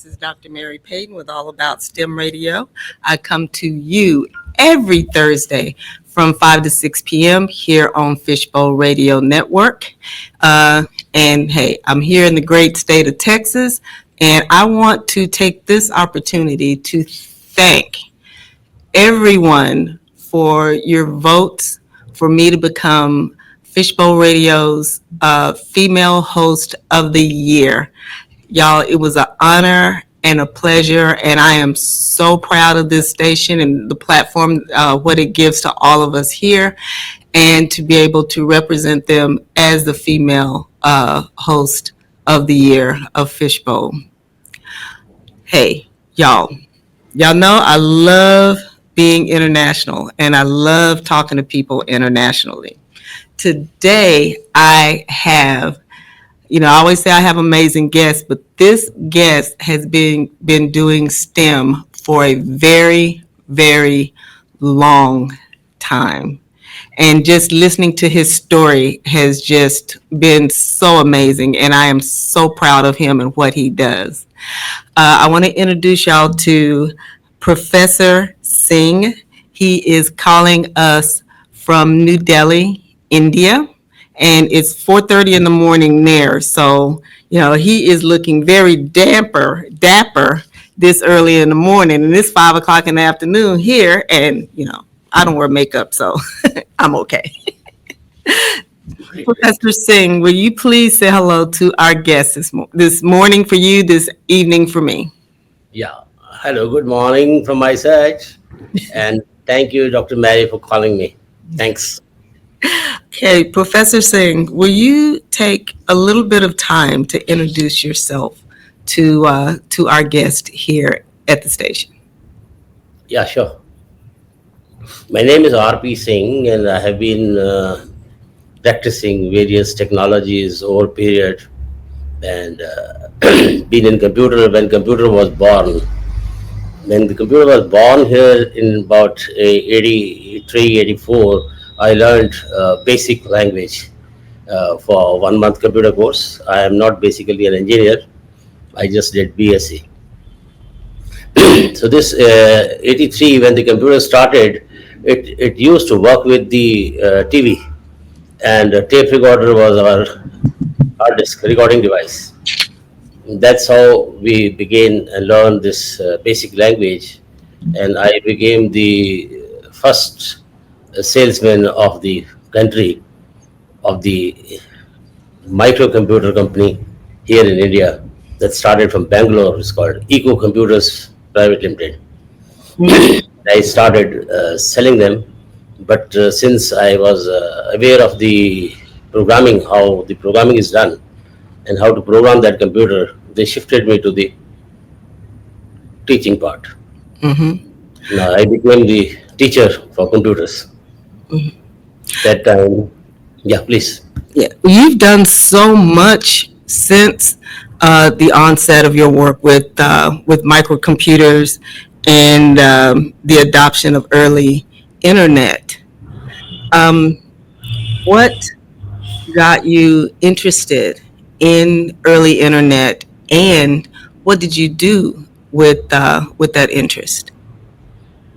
is Dr. Mary Payton with All About STEM Radio. I come to you every Thursday from 5 to 6 p.m. here on Fishbowl Radio Network. And hey, I'm here in the great state of Texas, and I want to take this opportunity to thank everyone for your votes for me to become Fishbowl Radio's Female Host of the Year. Y'all, it was an honor and a pleasure, and I am so proud of this station and the platform, what it gives to all of us here, and to be able to represent them as the female host of the year of Fishbowl. Hey, y'all know I love being international, and I love talking to people internationally. Today, I have, I always say I have amazing guests, but this guest has been doing STEM for a very, very long time. And just listening to his story has just been so amazing, and I am so proud of him and what he does. I want to introduce y'all to Professor Singh. He is calling us from New Delhi, India, and it's 4:30 in the morning there. So, he is looking very dapper this early in the morning, and it's 5 o'clock in the afternoon here, and, I don't wear makeup, so I'm okay. Professor Singh, will you please say hello to our guests this morning for you, this evening for me? Yeah. Hello, good morning from my side. And thank you, Dr. Mary, for calling me. Thanks. Okay, Professor Singh, will you take a little bit of time to introduce yourself to our guest here at the station? Yeah, sure. My name is R.P. Singh, and I have been practicing various technologies over a period, and been in computer when computer was born. When the computer was born here in about 83, 84, I learned basic language for 1 month computer course. I am not basically an engineer. I just did BSc. So this 83, when the computer started, it used to work with the TV, and a tape recorder was our hard disk recording device. That's how we began and learned this basic language, and I became the first salesman of the country of the microcomputer company here in India that started from Bangalore. It's called Eco Computers Private Limited. I started selling them, but since I was aware of the programming, how the programming is done and how to program that computer, they shifted me to the teaching part. Mm-hmm. Now I became the teacher for computers. Mm-hmm. That time, yeah, please. Yeah, you've done so much since the onset of your work with microcomputers and the adoption of early internet. What got you interested in early internet, and what did you do with that interest?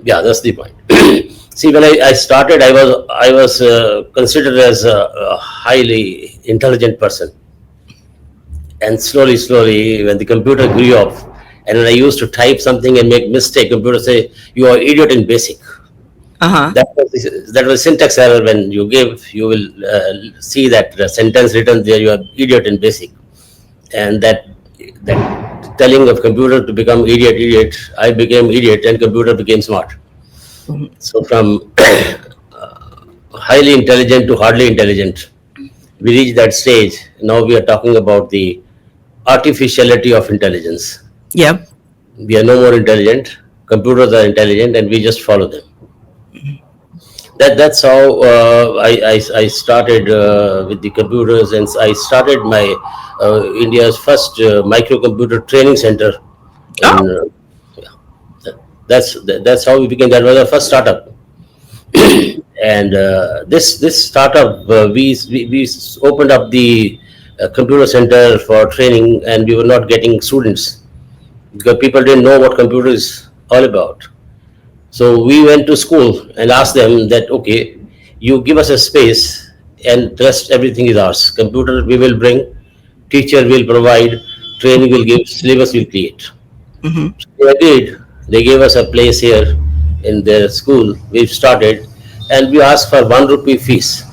Yeah, that's the point. See, when I started, I was considered as a highly intelligent person, and slowly, when the computer grew up, and when I used to type something and make mistake, computer say you are idiot in basic. Uh-huh. That was syntax error. When you give, you will see that the sentence written there, you are idiot in basic, and that telling of computer to become idiot, I became idiot and computer became smart. Mm-hmm. So from highly intelligent to hardly intelligent, we reached that stage. Now we are talking about the artificiality of intelligence. Yeah. We are no more intelligent. Computers are intelligent, and we just follow them. That's how I started with the computers, and I started my India's first microcomputer training center. Oh. That's how we began. That was our first startup. And this startup, we opened up the computer center for training, and we were not getting students. because people didn't know what computer is all about. So we went to school and asked them that, okay, you give us a space and the rest everything is ours. Computer we will bring, teacher will provide, training will give, syllabus will create. Mm-hmm. So they agreed. They gave us a place here in their school. We started and we asked for 1 rupee fees.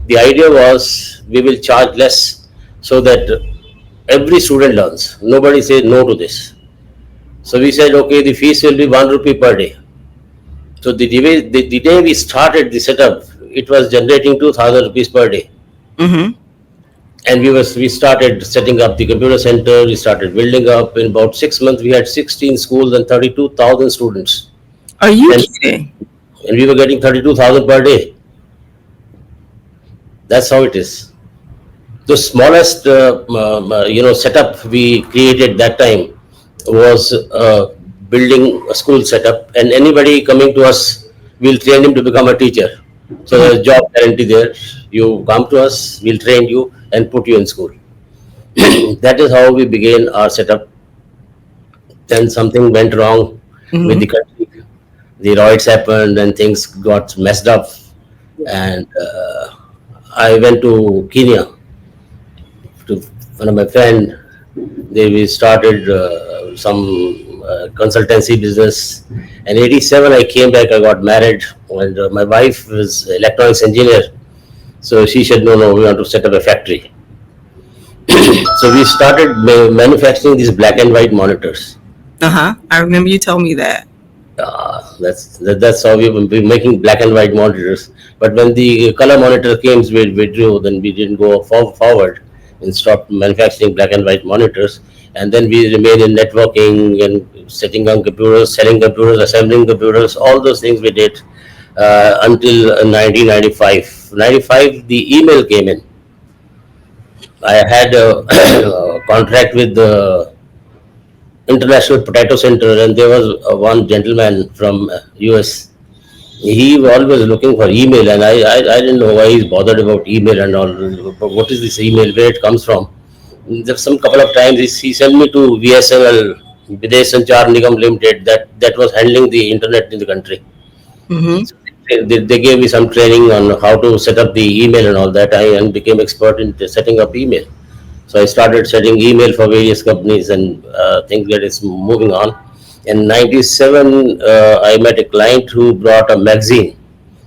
The idea was we will charge less so that every student learns. Nobody says no to this. So we said, okay, the fees will be 1 rupee per day. So the day we started the setup, it was generating 2,000 rupees per day. Mm-hmm. And we started setting up the computer center. We started building up. In about 6 months, we had 16 schools and 32,000 students. Are you And, kidding? and we were getting 32,000 per day. That's how it is. The smallest setup we created that time was building a school setup, and anybody coming to us, we'll train him to become a teacher. So Mhm. there's job guarantee there. You come to us, we'll train you and put you in school. That is how we began our setup. Then something went wrong with Mhm. the country. The riots happened and things got messed up. And I went to Kenya to one of my friend. They we started some consultancy business. And 87, I came back. I got married, and my wife was electronics engineer. So she said, no, no, we want to set up a factory. So we started manufacturing these black and white monitors. Uh-huh. I remember you told me that. That's how we've been making black and white monitors. But when the color monitor came, we withdrew. Then we didn't go forward and stopped manufacturing black and white monitors. And then we remained in networking and setting on computers, selling computers, assembling computers. All those things we did until 1995. 95, the email came in. I had a, a contract with the International Potato Center, and there was one gentleman from US. He was always looking for email, and I didn't know why he's bothered about email and all. But what is this email? Where it comes from? There's some couple of times he sent me to VSNL, Videsh Sanchar Nigam Limited, that was handling the internet in the country. Mm-hmm. So they gave me some training on how to set up the email and all that. I and became expert in setting up email. So I started setting email for various companies and things that is moving on. In 97, I met a client who brought a magazine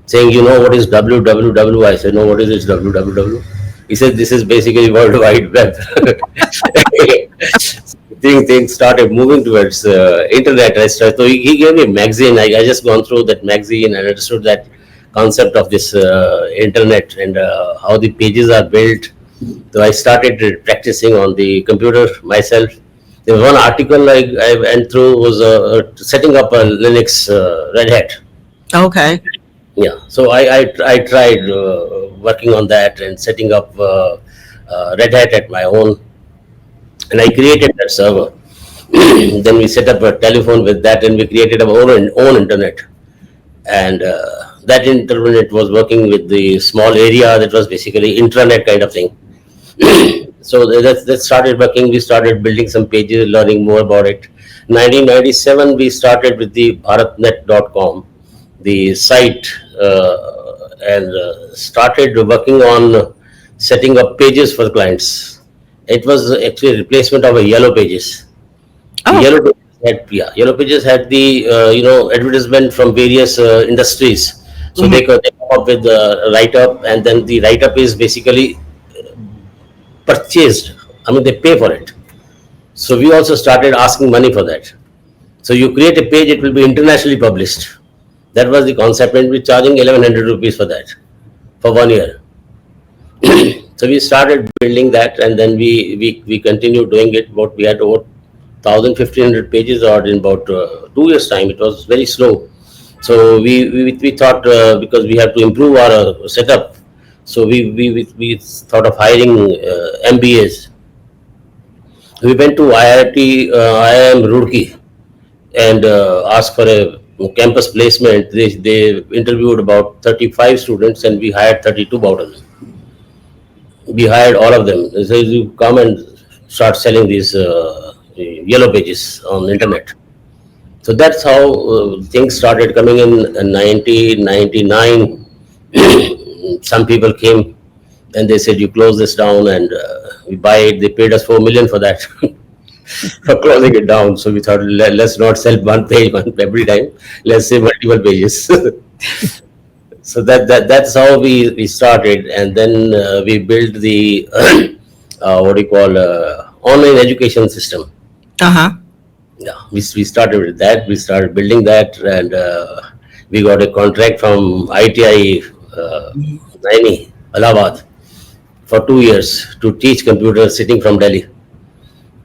saying, you know what is www? I said, no, what is this www? He said, this is basically World Wide Web. Things started moving towards internet. So he gave me a magazine. I just gone through that magazine and understood that concept of this internet and how the pages are built. So I started practicing on the computer myself. There was one article I went through was setting up a Linux Red Hat. Okay. Yeah, so I tried working on that and setting up Red Hat at my own, and I created that server. Then we set up a telephone with that, and we created our own internet. And that internet was working with the small area that was basically intranet kind of thing. So that started working. We started building some pages, learning more about it. 1997, we started with the bharatnet.com, the site, and started working on setting up pages for clients. It was actually a replacement of a yellow pages. The Oh. yellow pages had the advertisement from various industries. So Mhm. they come up with the write up, and then the write up is basically purchased. I mean, they pay for it. So we also started asking money for that. So you create a page, it will be internationally published. That was the concept, and we're charging 1100 rupees for that for 1 year. So we started building that, and then we continued doing it. About we had over 1,500 pages, or in about 2 years' time. It was very slow. So we thought because we have to improve our setup, so we thought of hiring MBAs. We went to IIT, IIM Roorkee, and asked for a campus placement. They interviewed about 35 students, and we hired 32 out of them. We hired all of them. They said, you come and start selling these yellow pages on internet. So that's how things started coming in 1999. Some people came and they said, "You close this down and we buy it." They paid us 4 million for that, for closing it down. So we thought, let's not sell one page one every time. Let's say multiple pages. So that's how we started, and then we built the what do you call online education system. Uh-huh. Yeah, we started with that. We started building that, and we got a contract from ITI, Naini, Allahabad, for 2 years to teach computers sitting from Delhi.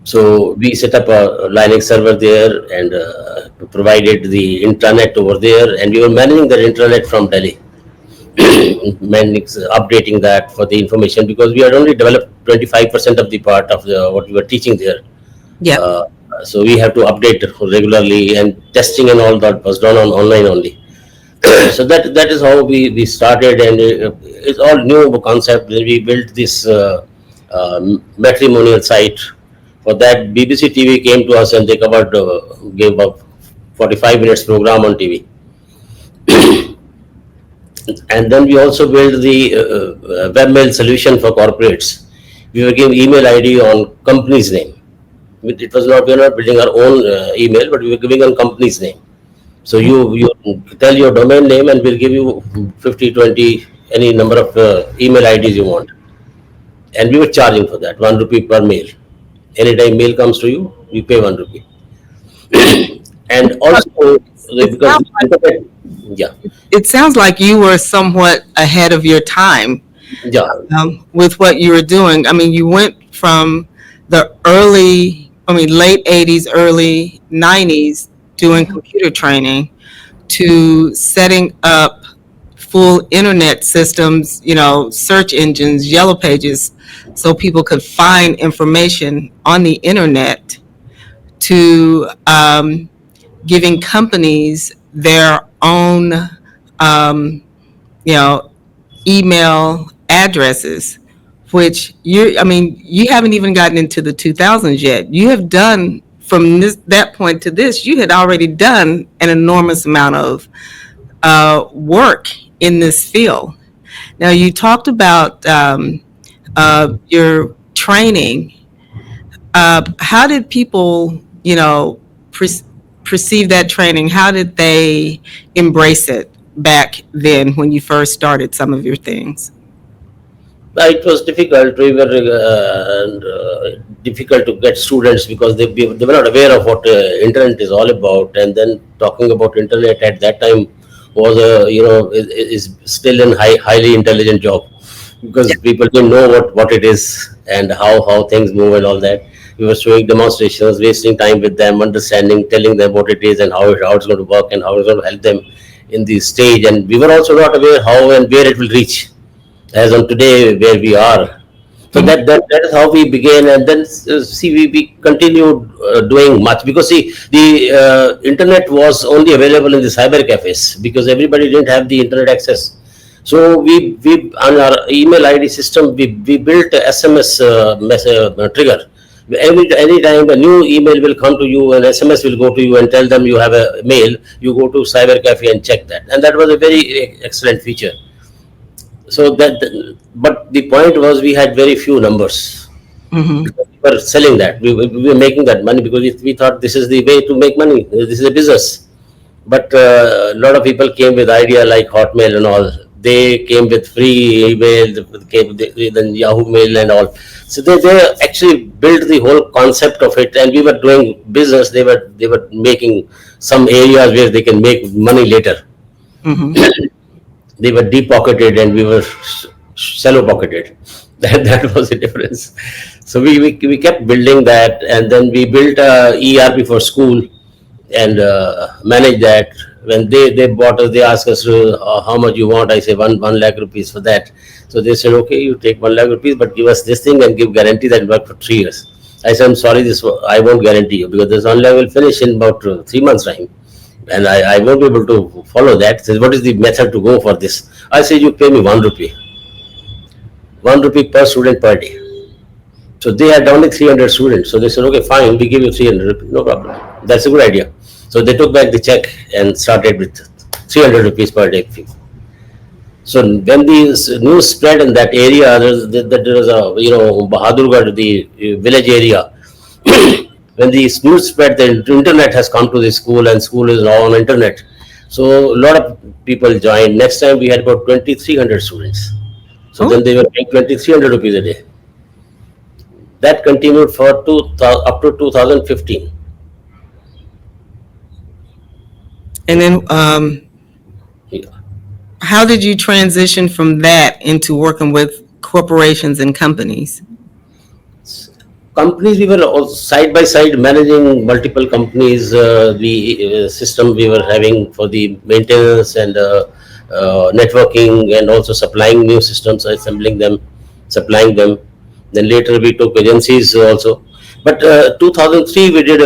So we set up a Linux server there and provided the intranet over there, and we were managing that intranet from Delhi, updating that for the information, because we had only developed 25% of the part of what we were teaching there. Yeah. So we have to update regularly, and testing and all that was done on online only. So that is how we started, and it's all new concept. We built this matrimonial site. For that, BBC TV came to us and they gave a 45 minutes program on TV. And then we also built the webmail solution for corporates. We were giving email ID on company's name. It was not, we were not building our own email, but we were giving on company's name. So you tell your domain name and we'll give you 50, 20, any number of email IDs you want. And we were charging for that, 1 rupee per mail. Anytime mail comes to you, you pay 1 rupee. And also, because yeah, It sounds like you were somewhat ahead of your time yeah, with what you were doing. I mean, you went from the late 80s, early 90s doing computer training to setting up full internet systems, search engines, yellow pages, so people could find information on the internet, to giving companies their own, email addresses, which you haven't even gotten into the 2000s yet. You have done from that point to this, you had already done an enormous amount of work in this field. Now, you talked about your training. How did people, perceive that training? How did they embrace it back then when you first started some of your things? it was difficult. We were difficult to get students because they were not aware of what internet is all about. And then talking about internet at that time was is still a highly intelligent job, because people didn't know what it is and how things move and all that. We were showing demonstrations, wasting time with them, understanding, telling them what it is and how it's going to work and how it's going to help them in the stage. And we were also not aware how and where it will reach, as on today where we are. So that is how we began, and then we continued doing much, because the internet was only available in the cyber cafes because everybody didn't have the internet access. So we on our email ID system we built a SMS trigger. Any time a new email will come to you, an SMS will go to you and tell them you have a mail. You go to cyber cafe and check that, and that was a very excellent feature. So but the point was we had very few numbers. Mm-hmm. We were selling that. We were making that money because we thought this is the way to make money. This is a business. But a lot of people came with idea like Hotmail and all. They came with free email, then Yahoo Mail and all. So they actually built the whole concept of it, and we were doing business. They were making some areas where they can make money later. Mm-hmm. They were deep pocketed and we were shallow pocketed. That was the difference. So we kept building that, and then we built a ERP for school and managed that. When they bought us, they asked us how much you want. I say 1 lakh rupees for that. So they said, okay, you take 1 lakh rupees, but give us this thing and give guarantee that it work for 3 years. I said, I'm sorry, I won't guarantee you, because this 1 lakh will finish in about 3 months time. And I won't be able to follow that. Says, what is the method to go for this? I said, you pay me 1 rupee. 1 rupee per student per day. So they had only 300 students. So they said, okay, fine, we give you 300 rupees, no problem. That's a good idea. So they took back the check and started with 300 rupees per day fee. So when the news spread in that area, there was a, Bahadurgarh, the village area. When the news spread, the internet has come to the school and school is now on internet. So a lot of people joined. Next time we had about 2,300 students. So Oh, then they were paying 2,300 rupees a day. That continued for up to 2015. and then Yeah. how did you transition from that into working with corporations and companies? Companies, we were also side by side managing multiple companies. The system we were having for the maintenance and networking, and also supplying new systems, assembling them, supplying them. Then later we took agencies also. But 2003 we did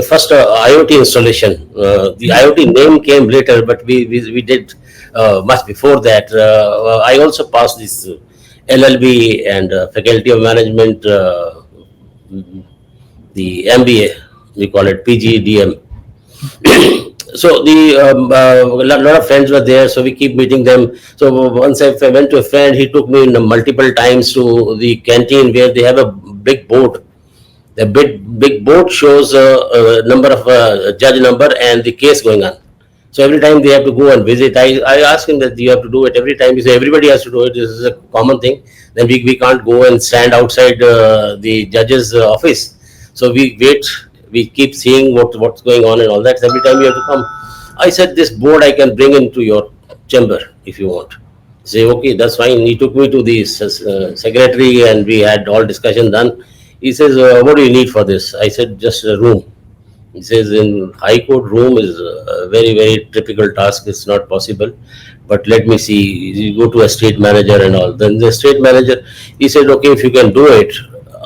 first IoT installation. The IoT name came later, but we did much before that. I also passed this LLB and Faculty of Management, the MBA, we call it PGDM. So the lot of friends were there, so we keep meeting them. So once I went to a friend, he took me multiple times to the canteen where they have a big board. The big board shows a number of judge number and the case going on. So every time they have to go and visit, I ask him that you have to do it every time. He said everybody has to do it. This is a common thing. Then we can't go and stand outside the judge's office. So we wait. We keep seeing what's going on and all that. Every time you have to come. I said this board I can bring into your chamber if you want. Say okay, that's fine. He took me to the secretary and we had all discussion done. He says, what do you need for this? I said just a room. He says in High Court room is a very, very typical task. It's not possible. But let me see. You go to a state manager and all. Then the state manager, he said, okay, if you can do it,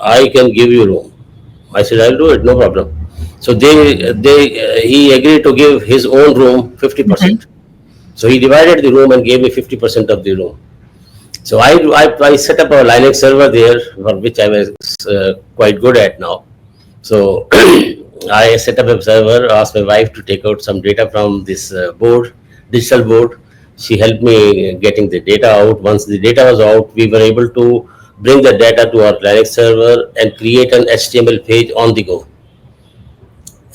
I can give you room. I said, I'll do it, no problem. So he agreed to give his own room 50%. So he divided the room and gave me 50% of the room. So I set up a Linux server there, for which I was quite good at now. So I set up a server, asked my wife to take out some data from this board, digital board. She helped me getting the data out. Once the data was out, we were able to bring the data to our Linux server and create an HTML page on the go.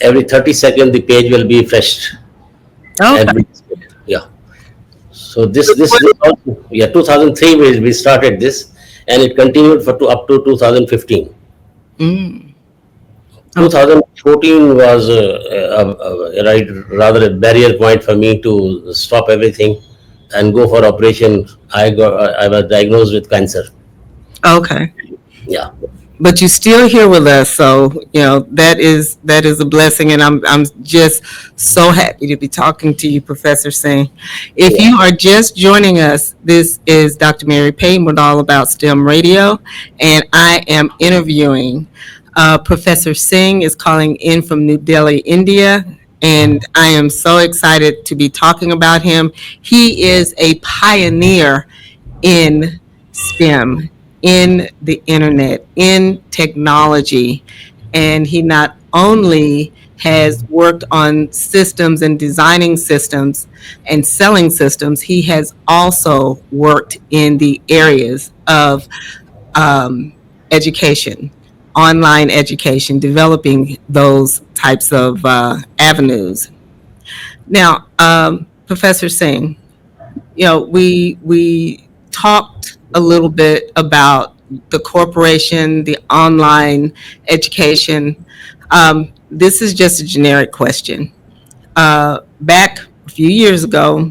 Every 30 seconds, the page will be refreshed. Okay. And yeah. So this also, yeah, 2003 we started this, and it continued for up to 2015. Mm. 2014 was rather a barrier point for me to stop everything and go for operation. I was diagnosed with cancer. Okay. Yeah. But you're still here with us, so that is a blessing, and I'm just so happy to be talking to you, Professor Singh. If Yeah. you are just joining us, this is Dr. Mary Payton with All About STEM Radio, and I am interviewing Professor Singh is calling in from New Delhi, India, and I am so excited to be talking about him. He is a pioneer in STEM, in the internet, in technology. And he not only has worked on systems and designing systems and selling systems, he has also worked in the areas of education, online education, developing those types of avenues. Now, Professor Singh, we talked a little bit about the corporation, the online education. This is just a generic question. Back a few years ago,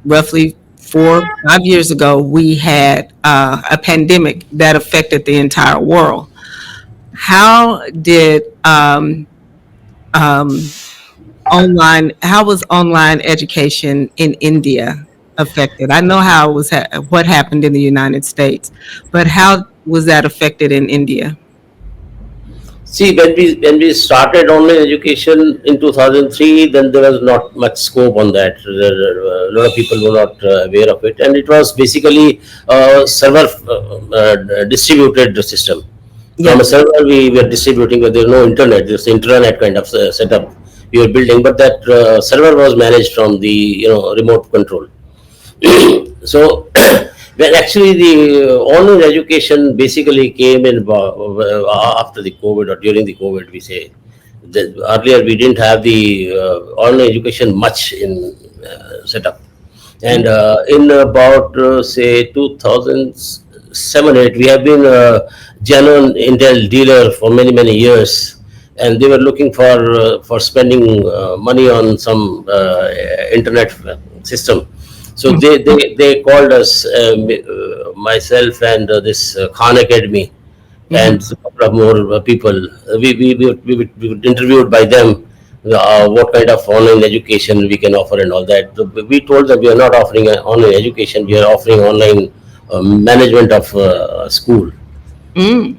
roughly 4 5 years ago, we had a pandemic that affected the entire world. How did how was online education in India affected? I know how it was what happened in the United States, but how was that affected in India? See, when we started online education in 2003, then there was not much scope on that. A lot of people were not aware of it, and it was basically a server distributed system. From Yeah. a server, we were distributing, but there's no internet. There's intranet kind of setup we were building, but that server was managed from the remote control. So, well, actually, the online education basically came in after the COVID or during the COVID. We say that earlier we didn't have the online education much in setup, and in about say 2007 8, we have been a genuine Intel dealer for many years, and they were looking for spending money on some internet system. So they called us, myself and this Khan Academy, Mm-hmm. and a couple of more people. We were interviewed by them. What kind of online education we can offer and all that. So we told them we are not offering an online education. We are offering online management of school. Mm.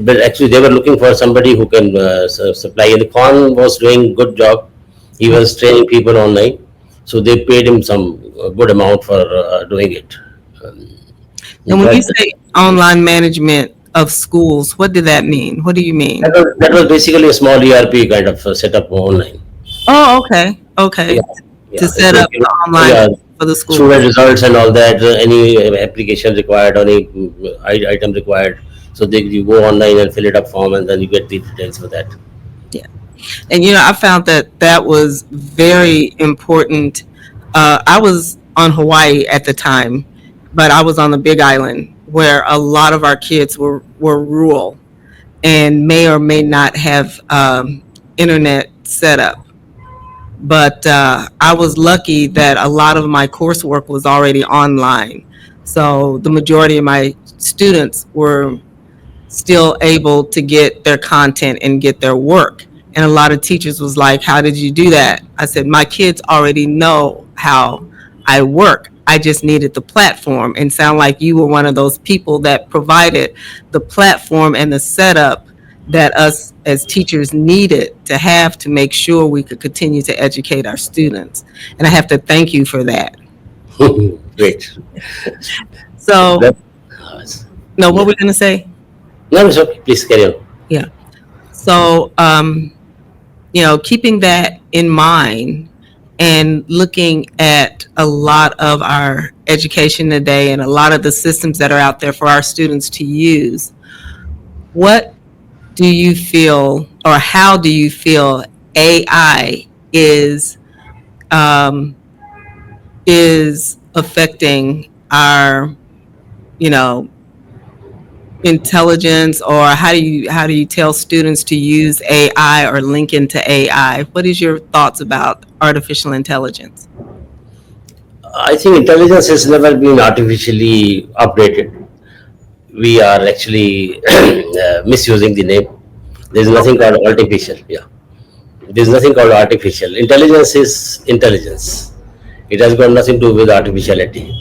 But actually they were looking for somebody who can supply. And the Khan was doing good job. He was training people online, so they paid him some good amount for doing it. Um, And when you but say online management of schools, what did that mean? What do you mean? that was basically a small ERP kind of setup online. Oh, okay. Yeah, Okay. To yeah. It set will up give, the online yeah, for the school. student results and all that. Any application required, any item required. So you go online and fill it up form, and then you get the details for that. Yeah. And I found that that was very important. I was on Hawaii at the time, but I was on the Big Island where a lot of our kids were rural and may or may not have internet set up. But I was lucky that a lot of my coursework was already online. So the majority of my students were still able to get their content and get their work. And a lot of teachers was like, "How did you do that?" I said, "My kids already know how I work. I just needed the platform." And sound like you were one of those people that provided the platform and the setup that us as teachers needed to have to make sure we could continue to educate our students. And I have to thank you for that. Great. So, That, no, what yeah. were we going to say? No, it's okay. Please carry on. Yeah. So, keeping that in mind and looking at a lot of our education today and a lot of the systems that are out there for our students to use, what do you feel or how do you feel AI um, is affecting our, you know, intelligence, or how do you tell students to use AI or link into AI? What is your thoughts about artificial intelligence? I think intelligence has never been artificially updated. We are actually misusing the name. There is nothing called artificial. Yeah, there is nothing called artificial. Intelligence is intelligence. It has got nothing to do with artificiality.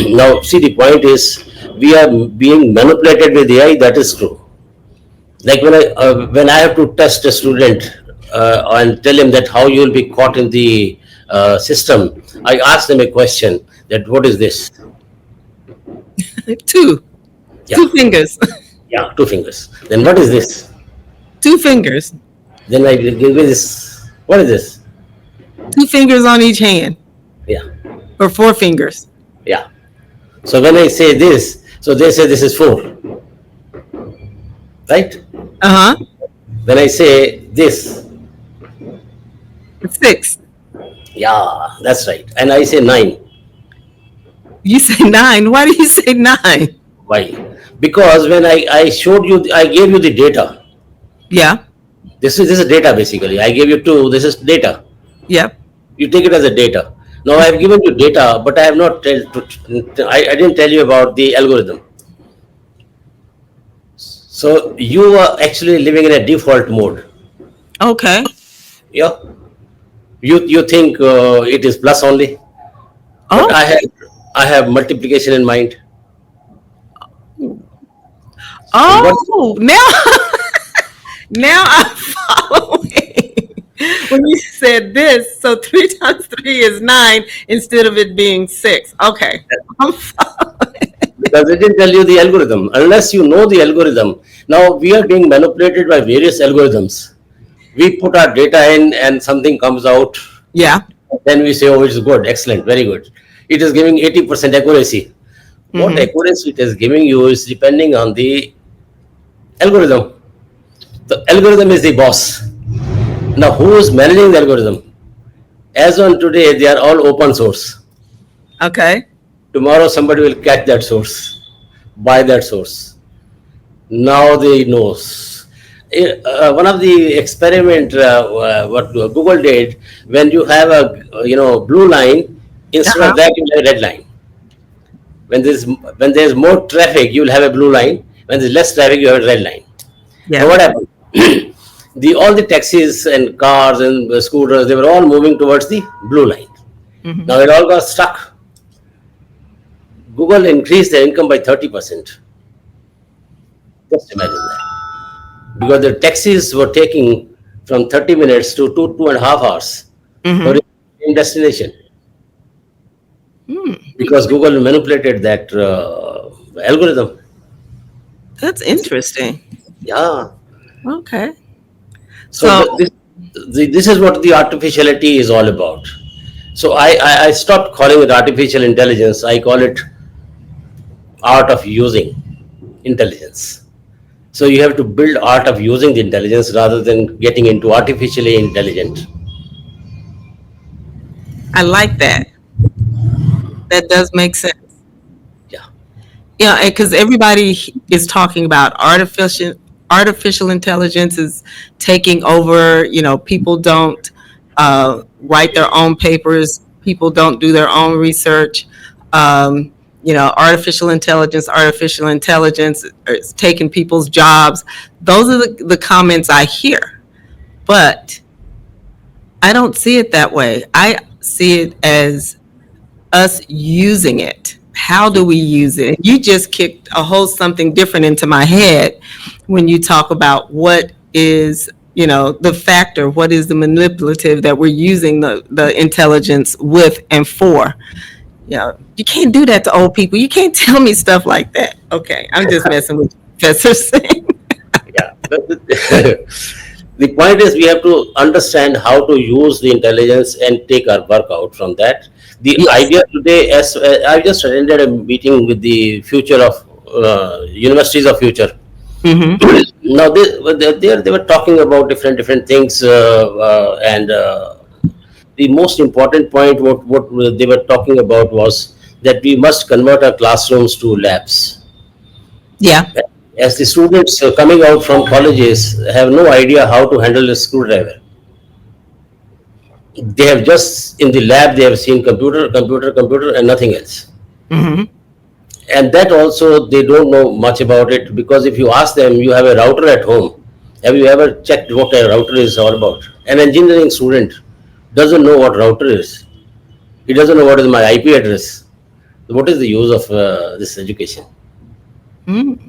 Now, see, the point is we are being manipulated with AI. That is true. Like when I have to test a student and tell him that how you will be caught in the system, I ask them a question that what is this? Two, Yeah, two fingers, yeah, two fingers. Then what is this? two fingers, Then I give me this. What is this? two fingers on each hand, Yeah, or four fingers. yeah. So when I say this, so they say this is four, right? Uh huh. When I say this, Six. yeah, that's right. And I say nine. You say nine. Why do you say nine? Why? Because when I showed you, I gave you the data. Yeah. This is data basically. I gave you two. This is data. Yep. You take it as a data. Now I have given you data, but I have not I didn't tell you about the algorithm. So you are actually living in a default mode. Okay. Yeah. You think it is plus only, but Oh. I have multiplication in mind. So what? Oh. Now, now I'm following. When you said this, so 3 times 3 is 9 instead of it being 6. Okay. I'm following. because it didn't tell you the algorithm. Unless you know the algorithm, now we are being manipulated by various algorithms. We put our data in and something comes out, Yeah. then we say, oh, it's good, excellent, very good. It is giving 80% accuracy. What Hmm. accuracy it is giving you is depending on the algorithm. The algorithm is the boss. Now, who is managing the algorithm? As on today, they are all open source. Okay. Tomorrow, somebody will catch that source, buy that source. Now they knows. One of the experiment what Google did, when you have a blue line, instead Uh-huh. of that you have a red line. When there's more traffic, you will have a blue line. When there's less traffic, you have a red line. Now Yeah. what happened? The all the taxis and cars and scooters, they were all moving towards the blue line. Hmm. Now it all got stuck. Google increased their income by 30%. Just imagine that. Because the taxis were taking from 30 minutes to 2.5 hours for Hmm. the same destination, Hmm. because Google manipulated that algorithm. That's interesting. Yeah. Okay. So So this is what the artificiality is all about. So I stopped calling it artificial intelligence. I call it art of using intelligence. So you have to build art of using the intelligence rather than getting into artificially intelligent. I like that. That does make sense. Yeah. Yeah, because everybody is talking about artificial intelligence is taking over. People don't write their own papers. People don't do their own research. Artificial intelligence is taking people's jobs. Those are the comments I hear, but I don't see it that way. I see it as us using it. How do we use it? You just kicked a whole something different into my head when you talk about what is, the factor, what is the manipulative that we're using the intelligence with and for. You can't do that to old people. You can't tell me stuff like that. Okay, I'm just messing with you, Professor Singh. Yeah. The point is we have to understand how to use the intelligence and take our work out from that. The Yes. idea today, as I just attended a meeting with the future of universities of future. Mm-hmm. Now they were talking about different things, and the most important point what they were talking about was that we must convert our classrooms to labs. Yeah. As the students coming out from colleges have no idea how to handle a screwdriver, they have just in the lab they have seen computer and nothing else. Mm-hmm. And that also they don't know much about it, because if you ask them, you have a router at home, have you ever checked what a router is all about? An engineering student doesn't know what router is. He doesn't know what is my IP address. What is the use of this education? Mm-hmm.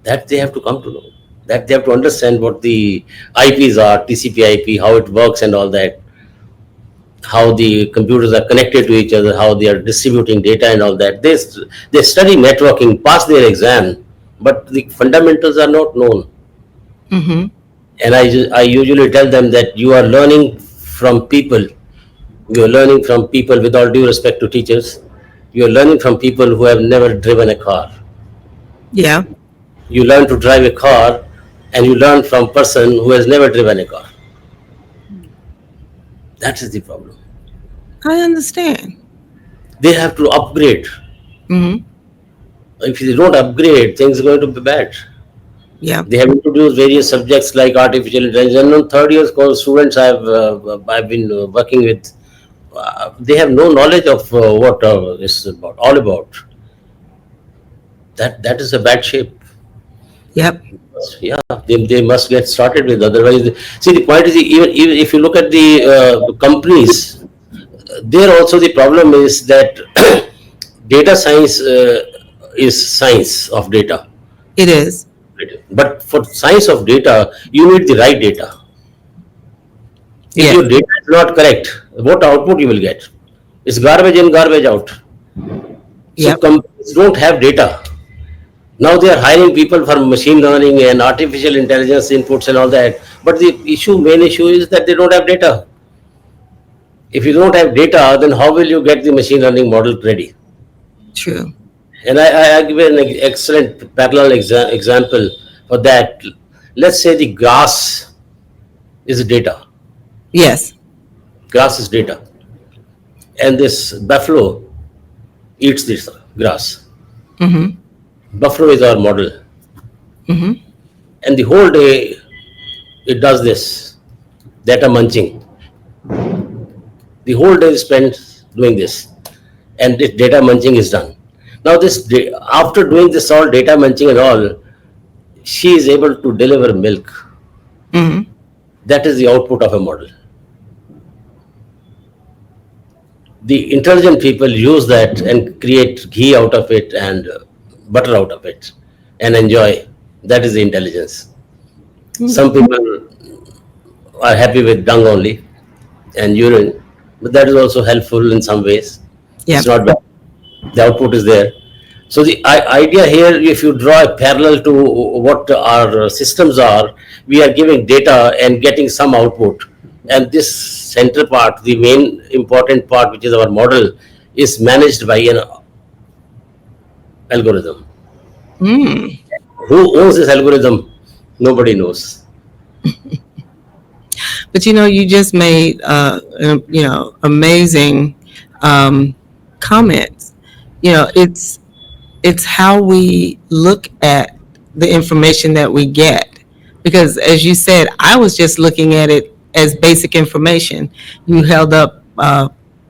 That they have to come to know, that they have to understand what the IPs are, TCP IP, how it works and all that, how the computers are connected to each other, how they are distributing data and all that. They study networking, pass their exam, but the fundamentals are not known. Mm-hmm. And I usually tell them that you are learning from people. You are learning from people, with all due respect to teachers. You are learning from people who have never driven a car. Yeah. You learn to drive a car, and you learn from person who has never driven a car. That is the problem. I understand. They have to upgrade. Mm-hmm. If they don't upgrade, things are going to be bad. Yeah. They have introduced various subjects like artificial intelligence. And on third year course, students I've been working with, they have no knowledge of what this is about, all about. That is a bad shape. Yep. Yeah, they must get started with. Otherwise, see, the point is, even if you look at the companies, there also the problem is that data science is science of data. It is. But for science of data, you need the right data. If Yes. your data is not correct, what output you will get? It's garbage in, garbage out. So Yep. companies don't have data. Now they are hiring people for machine learning and artificial intelligence inputs and all that. But the main issue is that they don't have data. If you don't have data, then how will you get the machine learning model ready? True. And I give an excellent parallel example for that. Let's say the grass is data. Yes. Grass is data. And this buffalo eats this grass. Mm-hmm. Buffalo is our model. Mm-hmm. And the whole day it does this data munching. The whole day is spent doing this. And this data munching is done. Now, after doing this all data munching and all, she is able to deliver milk. Mm-hmm. That is the output of a model. The intelligent people use that and create ghee out of it and butter out of it and enjoy. That is the intelligence. Some people are happy with dung only and urine, but that is also helpful in some ways. It's Yep. not bad. The output is there. So the idea here, if you draw a parallel to what our systems are, we are giving data and getting some output. And this center part, the main important part, which is our model, is managed by an algorithm. Mm. Who owns this algorithm? Nobody knows. But you just made amazing um, comments. It's how we look at the information that we get, because as you said, I was just looking at it as basic information. You held up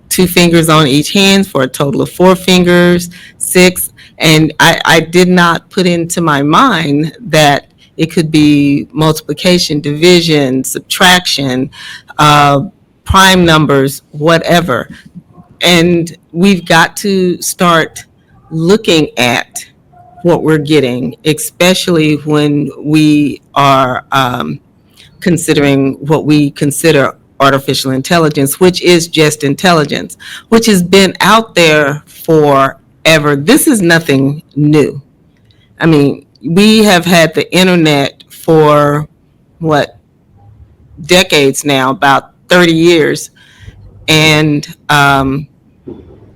two fingers on each hand for a total of four fingers, six, and I did not put into my mind that it could be multiplication, division, subtraction, prime numbers, whatever. And we've got to start looking at what we're getting, especially when we are considering what we consider artificial intelligence, which is just intelligence, which has been out there forever. This is nothing new. I mean, we have had the internet for what, decades now, about 30 years. And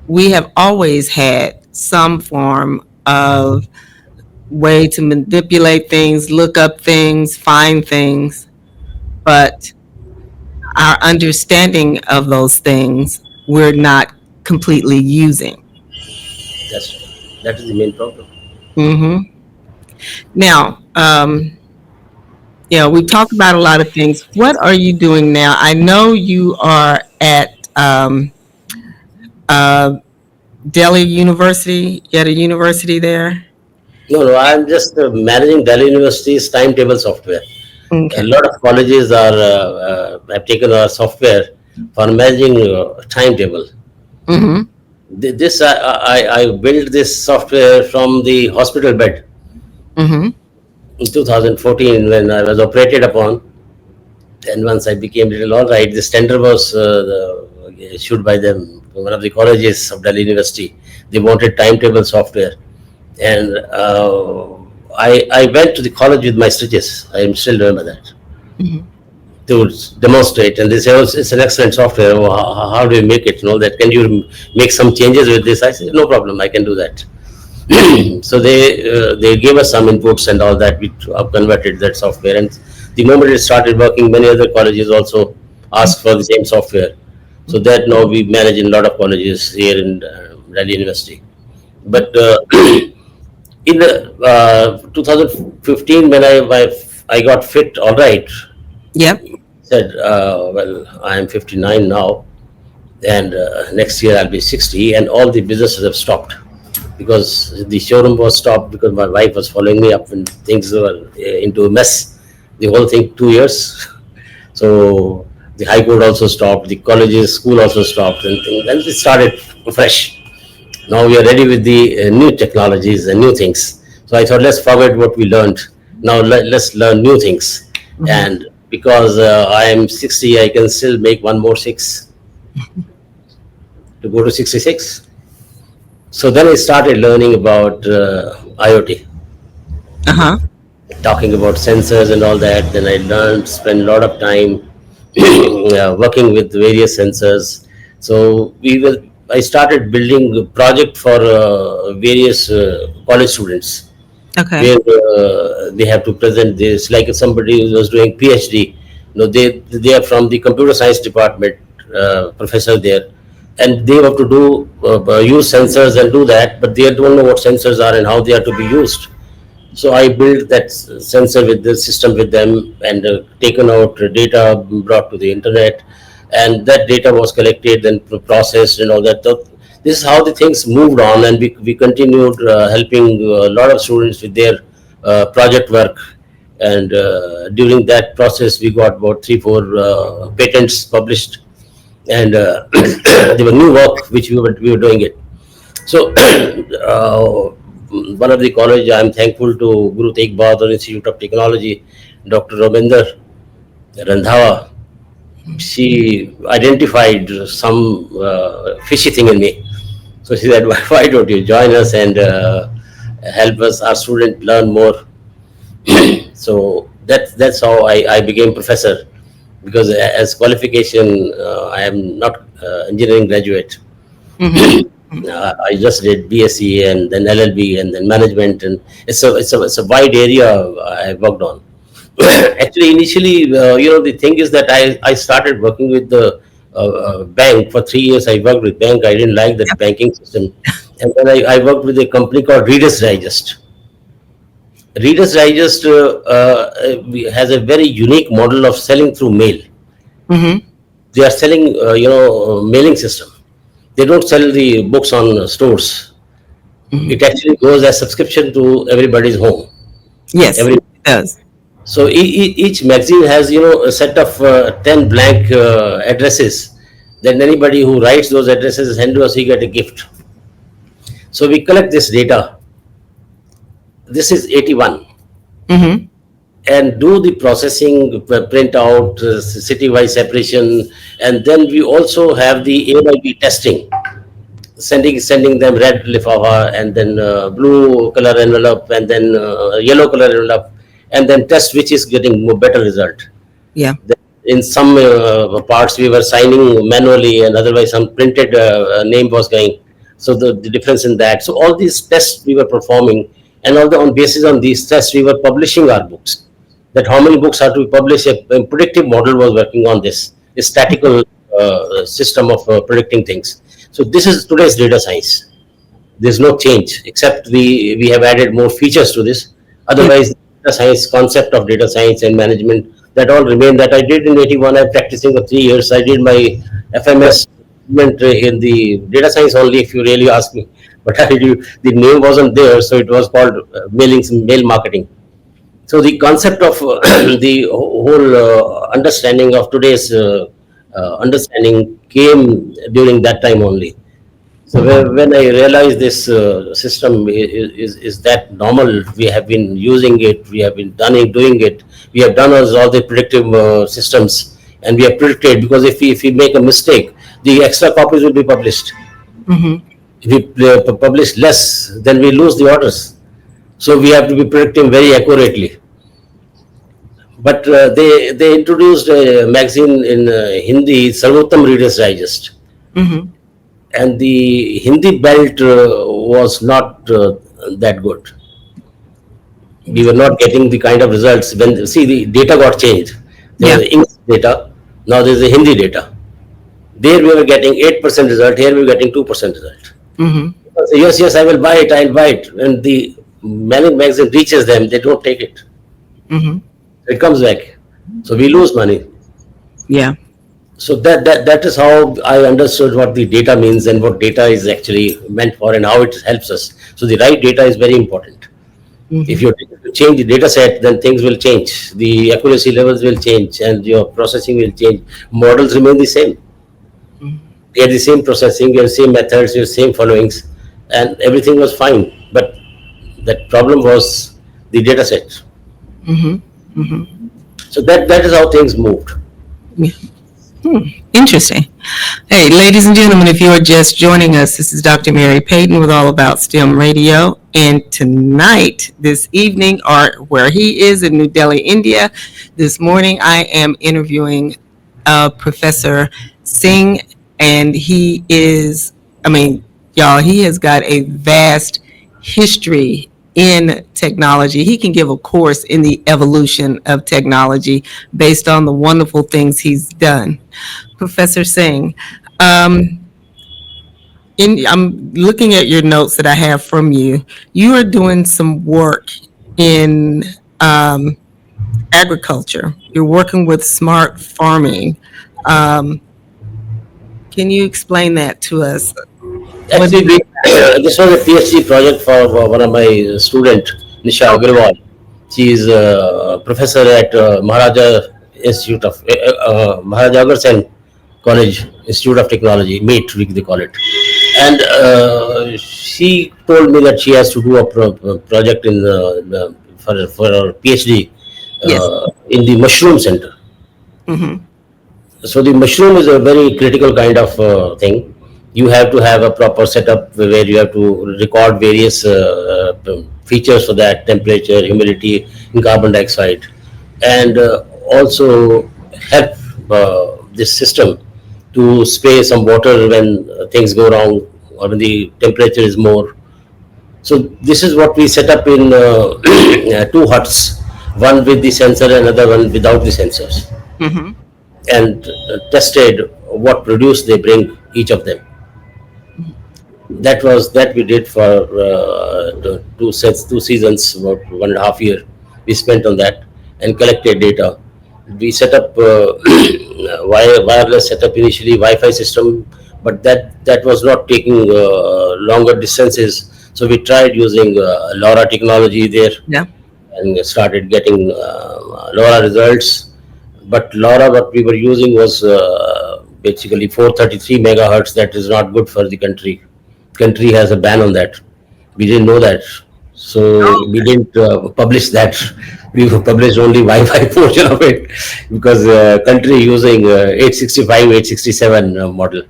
we have always had some form of way to manipulate things, look up things, find things. But our understanding of those things, we're not completely using. That is the main problem. Hmm. Now, we talked about a lot of things. What are you doing now? I know you are at uh, Delhi University. You at a university there? No, I'm just managing Delhi University's timetable software. A Okay. lot of colleges have taken our software for managing timetable. Mm-hmm. This I built this software from the hospital bed Mm-hmm. in 2014 when I was operated upon. And once I became little all right, this tender was issued by them, one of the colleges of Delhi University. They wanted timetable software, and I went to the college with my stitches. I still remember that, Mm-hmm. to demonstrate. And they said, "Oh, it's an excellent software. Oh, how do you make it? And all that. Can you make some changes with this?" I said, "No problem. I can do that." So they gave us some inputs and all that. We converted that software, and the moment it started working, many other colleges also asked for the same software. So that now we manage in a lot of colleges here in Delhi University. But in the 2015, when I got fit, all right, Yep. said, well, I am 59 now, and next year I'll be 60, and all the businesses have stopped because the showroom was stopped because my wife was following me up and things were into a mess. The whole thing, 2 years. So the high court also stopped, the colleges, school also stopped, and then we started fresh. Now we are ready with the new technologies and new things. So I thought, let's forget what we learned. Now let's learn new things. Mm-hmm. And because I am 60, I can still make one more six to go to 66. So then I started learning about IoT. Uh-huh. talking about sensors and all that. Then I learned, spent a lot of time working with various sensors. So I started building a project for various college students Okay. where they have to present this. Like if somebody was doing PhD, they are from the computer science department, professor there, and they have to do use sensors and do that, but they don't know what sensors are and how they are to be used. So I built that sensor with the system with them, and taken out data, brought to the internet, and that data was collected and processed and all that. So this is how the things moved on, and we continued helping a lot of students with their project work. And during that process, we got about 3 4 patents published, and there were new work which we were doing it. So, one of the college, I'm thankful to Guru Tegh Bahadur Institute of Technology, Dr. Ravinder Randhawa. She identified some fishy thing in me. So she said, "Why don't you join us and help us, our student, learn more?" So that's how I became professor, because as qualification, I am not engineering graduate. Mm-hmm. I just did BSc and then LLB and then management, and it's a wide area I worked on. Actually, initially, the thing is that I started working with the bank for 3 years. I worked with bank. I didn't like that banking system, and then I worked with a company called Reader's Digest. Reader's Digest has a very unique model of selling through mail. Mm-hmm. They are selling, mailing system. They don't sell the books on stores. Mm-hmm. It actually goes as subscription to everybody's home. Yes, Every it does. So each magazine has, a set of 10 blank addresses. Then anybody who writes those addresses send to us, he get a gift. So we collect this data. This is 81, Mm-hmm. and do the processing, print out, city-wise separation, and then we also have the A by B testing, sending them red lifafa, and then blue color envelope, and then yellow color envelope, and then test which is getting more better result. Yeah. In some parts we were signing manually, and otherwise some printed name was going. So the difference in that. So all these tests we were performing, and on basis on these tests we were publishing our books. That how many books are to be published? A predictive model was working on this. A statical system of predicting things. So this is today's data science. There's no change, except we have added more features to this. Yeah. Otherwise, data science, concept of data science and management, that all remain. That I did in 81. I'm practicing for 3 years. I did my FMS in the data science only, if you really ask me. But the name wasn't there, so it was called mail marketing. So the concept of the whole understanding of today's understanding came during that time only. So when I realized this system is that normal, we have been using it, we have been doing it, we have done all the predictive systems, and we have predicted, because if we make a mistake, the extra copies will be published. Mm-hmm. If we publish less, then we lose the orders. So we have to be predicting very accurately. But they introduced a magazine in Hindi, Sarvottam Reader's Digest, Mm-hmm. and the Hindi belt was not that good. We were not getting the kind of results. When see, the data got changed. There Yeah. was the English data. Now there is the Hindi data. There we were getting 8% result. Here we were getting 2% result. Mm-hmm. So, yes, yes, I will buy it. I'll buy it. When the magazine reaches them, they don't take it. Mm-hmm. It comes back. So we lose money. Yeah. So that is how I understood what the data means and what data is actually meant for and how it helps us. So the right data is very important. Mm-hmm. If you change the data set, then things will change. The accuracy levels will change, and your processing will change. Models remain the same. You have the same processing, your same methods, your same followings, and everything was fine. But that problem was the data set. Mm-hmm. Mm-hmm. So that is how things moved. Yeah. Interesting. Hey, ladies and gentlemen, if you are just joining us, this is Dr. Mary Payton with All About STEM Radio. And tonight, this evening, or where he is in New Delhi, India, this morning, I am interviewing Professor Singh. And he is, I mean, y'all, he has got a vast history in technology. He can give a course in the evolution of technology based on the wonderful things he's done. Professor Singh, um, I'm looking at your notes that I have from you. You are doing some work in agriculture. You're working with smart farming. Um, can you explain that to us? What Actually, is it? this was a PhD project for one of my student, Nisha Agarwal. She is a professor at Institute of Maharaja Agar Sen College Institute of Technology, MATE they call it. And she told me that she has to do a project in for her PhD Yes. in the mushroom center. Hmm. So the mushroom is a very critical kind of thing. You have to have a proper setup where you have to record various features for that: temperature, humidity, and carbon dioxide, and also help this system to spray some water when things go wrong or when the temperature is more. So this is what we set up in two huts, one with the sensor and another one without the sensors, Hmm. and tested what produce they bring, each of them. That we did for two seasons, about 1.5 year we spent on that and collected data. We set up wireless setup initially, Wi-Fi system, but that was not taking longer distances, so we tried using LoRa technology there Yeah. and started getting LoRa results. But LoRa, what we were using was basically 433 megahertz. That is not good for the country. Country has a ban on that. We didn't know that, so we didn't publish that. We published only Wi-Fi portion of it because country using 865, 867 model.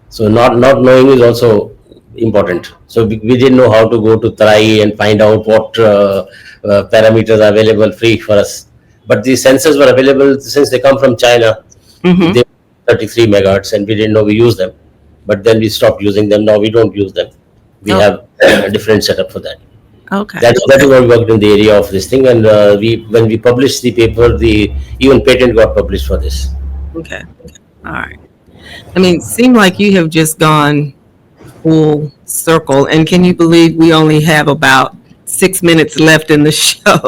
So not knowing is also important. So we didn't know how to go to Trai and find out what parameters are available free for us. But the sensors were available since they come from China. Hmm. They were 33 megahertz, and we didn't know we use them. But then we stopped using them. Now we don't use them. We Oh, have a different setup for that. okay. That is what we worked in the area of this thing. And we when we published the paper, the even patent got published for this. Okay. All right. I mean, seem like you have just gone full circle. And can you believe we only have about 6 minutes left in the show?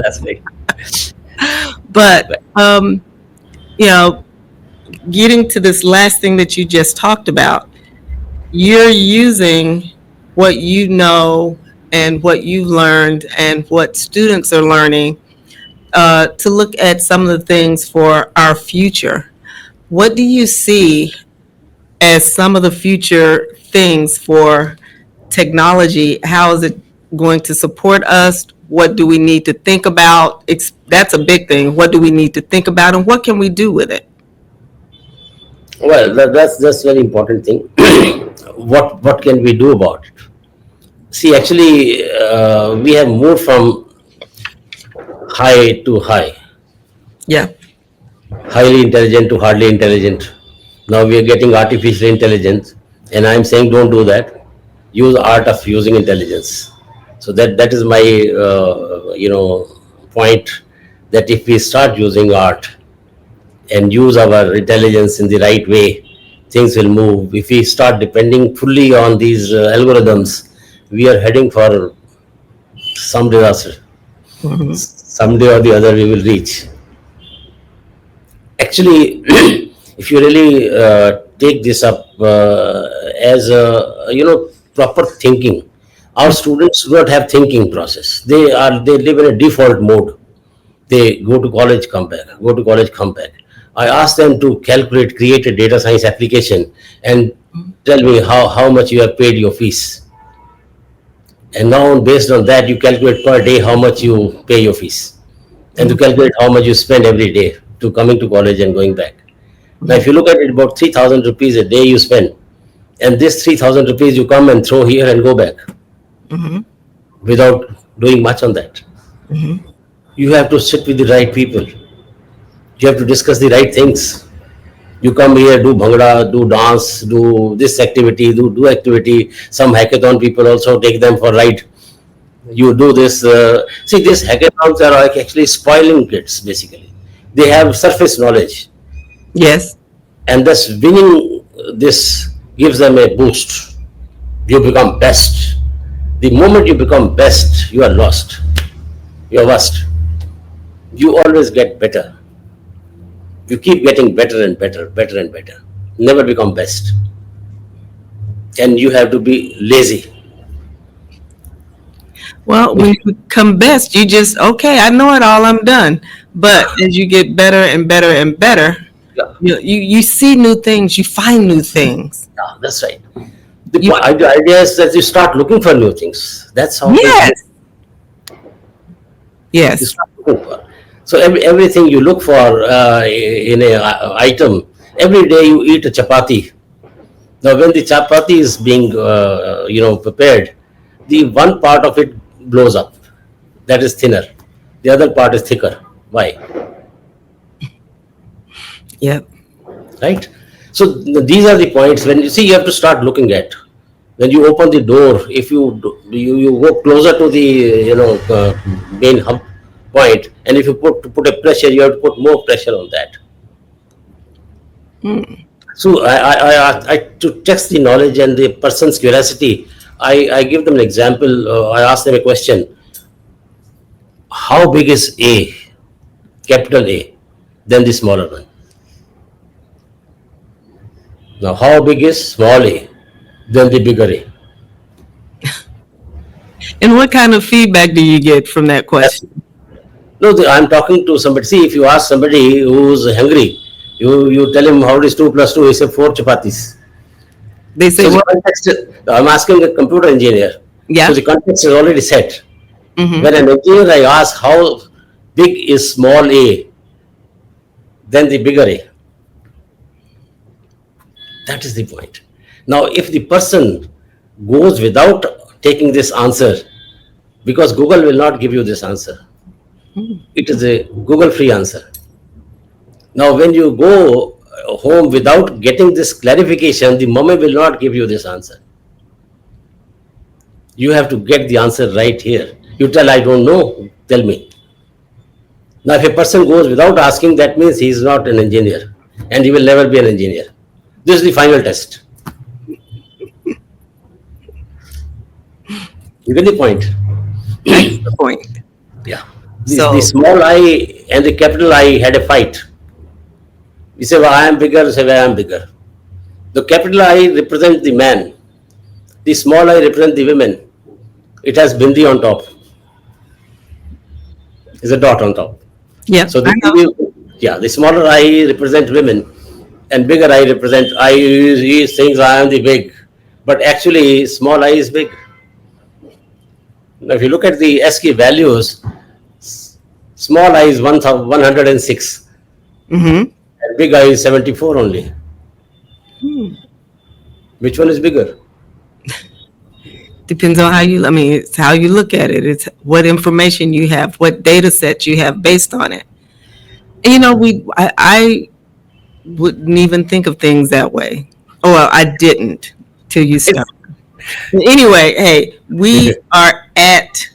That's big. But, you know, getting to this last thing that you just talked about, you're using what you know and what you've learned and what students are learning to look at some of the things for our future. What do you see as some of the future things for technology? How is it going to support us? What do we need to think about? That's a big thing. What do we need to think about, and what can we do with it? Well, that's very important thing. What can we do about it? See, actually, we have moved from high to high, Yeah. highly intelligent to hardly intelligent. Now we are getting artificial intelligence, and I'm saying don't do that. Use art of using intelligence. So that is my point, that if we start using art and use our intelligence in the right way, things will move. If we start depending fully on these algorithms, we are heading for some disaster. Hmm. Someday or the other, we will reach. Actually, if you really take this up as a proper thinking, our students do not have thinking process. They live in a default mode. They go to college, come back, go to college, come back. I ask them to create a data science application and tell me how much you have paid your fees. And now based on that, you calculate per day how much you pay your fees, and to calculate how much you spend every day to coming to college and going back. Now, if you look at it, about 3,000 rupees a day you spend, and this 3,000 rupees you come and throw here and go back Mm-hmm. without doing much on that. Mm-hmm. You have to sit with the right people. You have to discuss the right things. You come here, do bhangra, do dance, do this activity, do activity. Some hackathon people also take them for ride. You do this. See, these hackathons are like actually spoiling kids, basically. They have surface knowledge, Yes. and thus winning this gives them a boost. You become best. The moment you become best, you are lost. You are worst. You always get better. You keep getting better and better, better and better. Never become best. And you have to be lazy. Well, when you become best, you just, okay, I know it all, I'm done. But as you get better and better and better, Yeah, you see new things, you find new things. yeah, that's right. You, The idea is that you start looking for new things. That's how things yes, work. You yes, start looking for. So everything you look for in a item, every day you eat a chapati. Now, when the chapati is being prepared, the one part of it blows up. That is thinner. The other part is thicker. Why? yep. Right? So these are the points when you see you have to start looking at. When you open the door, if you go closer to the main hub point, and if you put a pressure, you have to put more pressure on that. Mm. So I to test the knowledge and the person's curiosity, I give them an example. I ask them a question: how big is A, capital A, then the smaller one? Now, how big is small a, then the bigger A? And what kind of feedback do you get from that That's, question? no, I'm talking to somebody. See, if you ask somebody who's hungry, you tell him how is 2 plus 2, he says 4 chapatis. They say, So the well, context, I'm asking a computer engineer. So yeah. the context is already set. Hmm. When an engineer, I ask how big is small a, then the bigger A. That is the point. Now, if the person goes without taking this answer, because Google will not give you this answer, it is a Google free answer. Now, when you go home without getting this clarification, the mummy will not give you this answer. You have to get the answer right here. You tell, I don't know, tell me. Now, if a person goes without asking, that means he is not an engineer and he will never be an engineer. This is the final test. You get the point? I get the point. Yeah. The So, small I and the capital I had a fight. You say, well, I am bigger, say, well, I am bigger. The capital I represents the man, the small I represents the women. It has bindi on top, is a dot on top. yeah, So I know. yeah, the smaller I represent women, and bigger I represent. He thinks I am the big, but actually small I is big. Now, if you look at the ASCII values, small I is 106, Hmm. and big I is 74 only. Which one is bigger? Depends on how you, I mean, it's how you look at it. It's what information you have, what data set you have based on it. And, I wouldn't even think of things that way. Oh, well, I didn't till you It's, started. Anyway, hey, we are at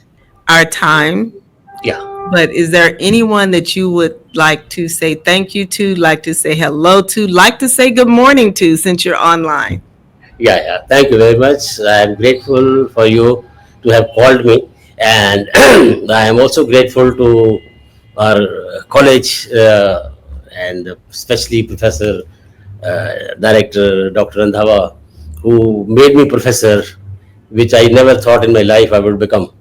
our time, yeah, but is there anyone that you would like to say thank you to, like to say hello to, like to say good morning to since you're online? yeah. Thank you very much. I am grateful for you to have called me, and I am also grateful to our college and especially Professor Director Dr. Randhawa, who made me professor, which I never thought in my life I would become.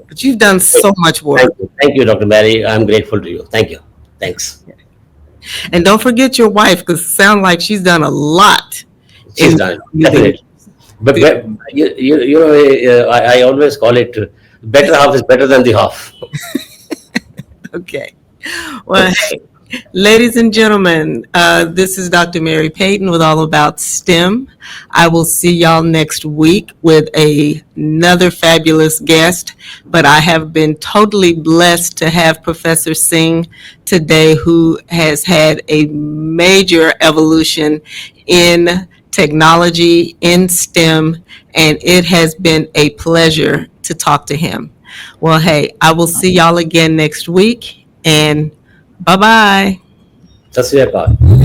But you've done so much work. Thank you, Dr. Mary. I'm grateful to you. Thank you. Thanks. And don't forget your wife, because it sounds like she's done a lot She's in done you there. definitely. But I always call it better half is better than the half. Okay. Well, hey, Ladies and gentlemen, this is Dr. Mary Payton with All About STEM. I will see y'all next week with another fabulous guest, but I have been totally blessed to have Professor Singh today, who has had a major evolution in technology, in STEM, and it has been a pleasure to talk to him. Well, hey, I will see y'all again next week, and bye bye. सत श्री अकाल.